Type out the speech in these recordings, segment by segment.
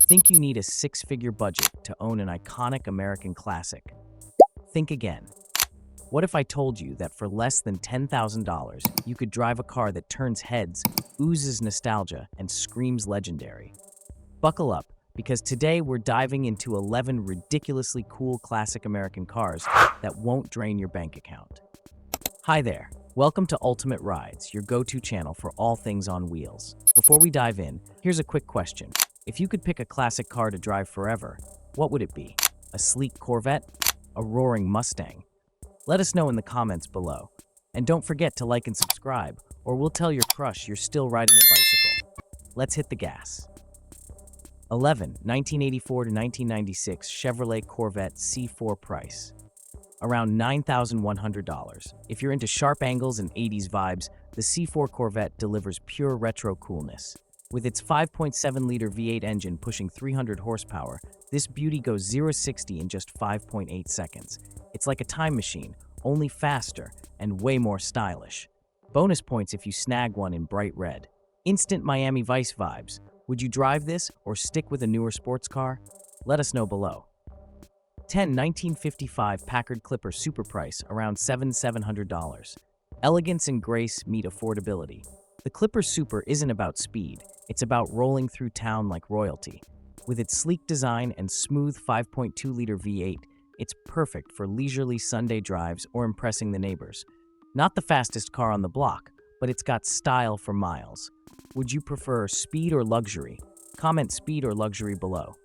Think you need a six-figure budget to own an iconic American classic? Think again. What if I told you that for less than $10,000, you could drive a car that turns heads, oozes nostalgia, and screams legendary? Buckle up, because today we're diving into 11 ridiculously cool classic American cars that won't drain your bank account. Hi there. Welcome to Ultimate Rides, your go-to channel for all things on wheels. Before we dive in, here's a quick question. If you could pick a classic car to drive forever, what would it be? A sleek Corvette? A roaring Mustang? Let us know in the comments below. And don't forget to like and subscribe, or we'll tell your crush you're still riding a bicycle. Let's hit the gas. 11. 1984 to 1996 Chevrolet Corvette C4 price. Around $9,100. If you're into sharp angles and 80s vibes, the C4 Corvette delivers pure retro coolness. With its 5.7-liter V8 engine pushing 300 horsepower, this beauty goes 0-60 in just 5.8 seconds. It's like a time machine, only faster and way more stylish. Bonus points if you snag one in bright red. Instant Miami Vice vibes. Would you drive this or stick with a newer sports car? Let us know below. 10. 1955 Packard Clipper Super price, around $700. Elegance and grace meet affordability. The Clipper Super isn't about speed, it's about rolling through town like royalty. With its sleek design and smooth 5.2-liter V8, it's perfect for leisurely Sunday drives or impressing the neighbors. Not the fastest car on the block, but it's got style for miles. Would you prefer speed or luxury? Comment speed or luxury below.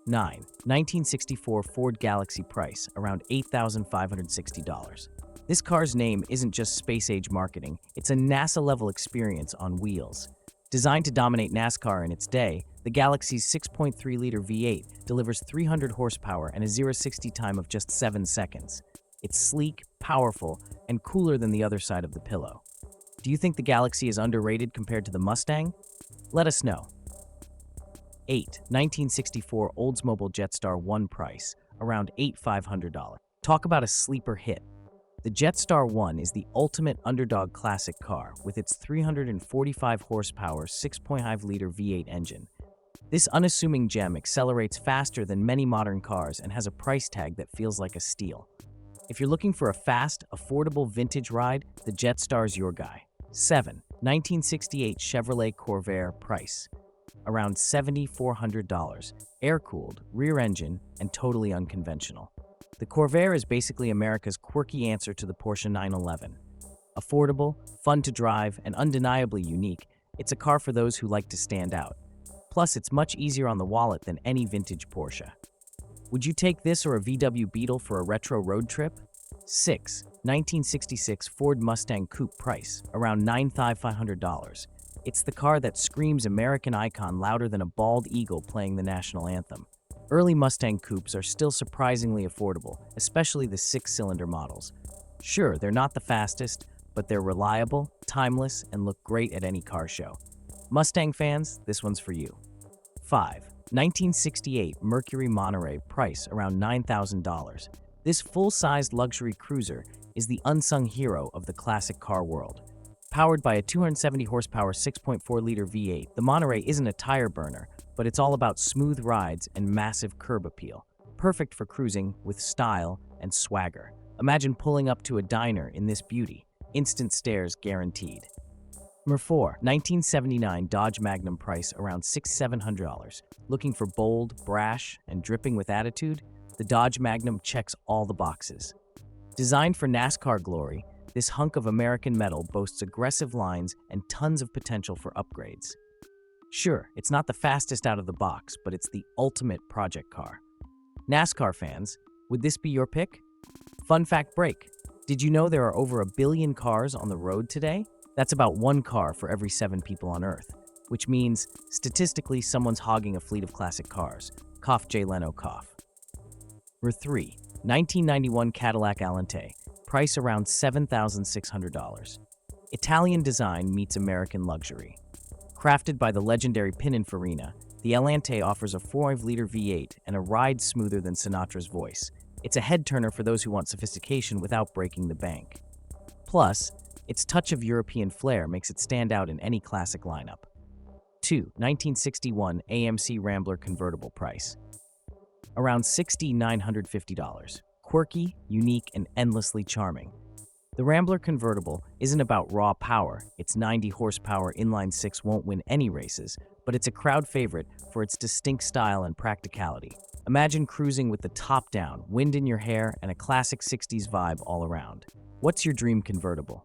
9. 1964 Ford Galaxy price, around $8,560. This car's name isn't just space-age marketing, it's a NASA-level experience on wheels. Designed to dominate NASCAR in its day, the Galaxy's 6.3-liter V8 delivers 300 horsepower and a 0-60 time of just 7 seconds. It's sleek, powerful, and cooler than the other side of the pillow. Do you think the Galaxy is underrated compared to the Mustang? Let us know. 8. 1964 Oldsmobile Jetstar 1 price, around $8,500. Talk about a sleeper hit. The Jetstar 1 is the ultimate underdog classic car with its 345 horsepower 6.5-liter V8 engine. This unassuming gem accelerates faster than many modern cars and has a price tag that feels like a steal. If you're looking for a fast, affordable vintage ride, the Jetstar's your guy. 7. 1968 Chevrolet Corvair price, around $7,400. Air-cooled, rear-engine, and totally unconventional. The Corvair is basically America's quirky answer to the Porsche 911. Affordable, fun to drive, and undeniably unique, it's a car for those who like to stand out. Plus, it's much easier on the wallet than any vintage Porsche. Would you take this or a VW Beetle for a retro road trip? 6. 1966 Ford Mustang Coupe price, around $9,500. It's the car that screams American icon louder than a bald eagle playing the national anthem. Early Mustang Coupes are still surprisingly affordable, especially the 6-cylinder models. Sure, they're not the fastest, but they're reliable, timeless, and look great at any car show. Mustang fans, this one's for you. 5. 1968 Mercury Monterey price, around $9,000. This full-sized luxury cruiser is the unsung hero of the classic car world. Powered by a 270 horsepower 6.4-liter V8, the Monterey isn't a tire burner, but it's all about smooth rides and massive curb appeal. Perfect for cruising with style and swagger. Imagine pulling up to a diner in this beauty. Instant stares guaranteed. Number 4. 1979 Dodge Magnum price, around $600-700. Looking for bold, brash, and dripping with attitude? The Dodge Magnum checks all the boxes. Designed for NASCAR glory, this hunk of American metal boasts aggressive lines and tons of potential for upgrades. Sure, it's not the fastest out of the box, but it's the ultimate project car. NASCAR fans, would this be your pick? Fun fact break. Did you know there are over 1 billion cars on the road today? That's about 1 car for every 7 people on Earth, which means, statistically, someone's hogging a fleet of classic cars. Cough, Jay Leno, cough. Number 3. 1991 Cadillac Alente, price around $7,600. Italian design meets American luxury. Crafted by the legendary Pininfarina, the Alente offers a 4.5-liter V8 and a ride smoother than Sinatra's voice. It's a head-turner for those who want sophistication without breaking the bank. Plus, its touch of European flair makes it stand out in any classic lineup. 2. 1961 AMC Rambler convertible price. Around $6,950. Quirky, unique, and endlessly charming. The Rambler convertible isn't about raw power. Its 90 horsepower inline-six won't win any races, but it's a crowd favorite for its distinct style and practicality. Imagine cruising with the top down, wind in your hair, and a classic 60s vibe all around. What's your dream convertible?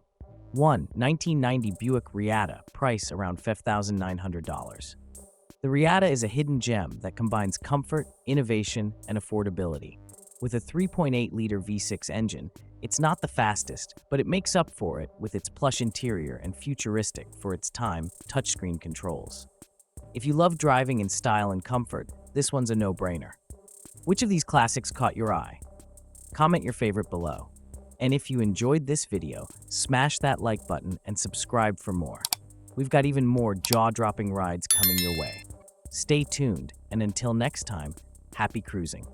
1. 1990 Buick Reatta, price around $5,900. The Reatta is a hidden gem that combines comfort, innovation, and affordability. With a 3.8-liter V6 engine, it's not the fastest, but it makes up for it with its plush interior and futuristic for its time touchscreen controls. If you love driving in style and comfort, this one's a no-brainer. Which of these classics caught your eye? Comment your favorite below. And if you enjoyed this video, smash that like button and subscribe for more. We've got even more jaw-dropping rides coming your way. Stay tuned, and until next time, happy cruising.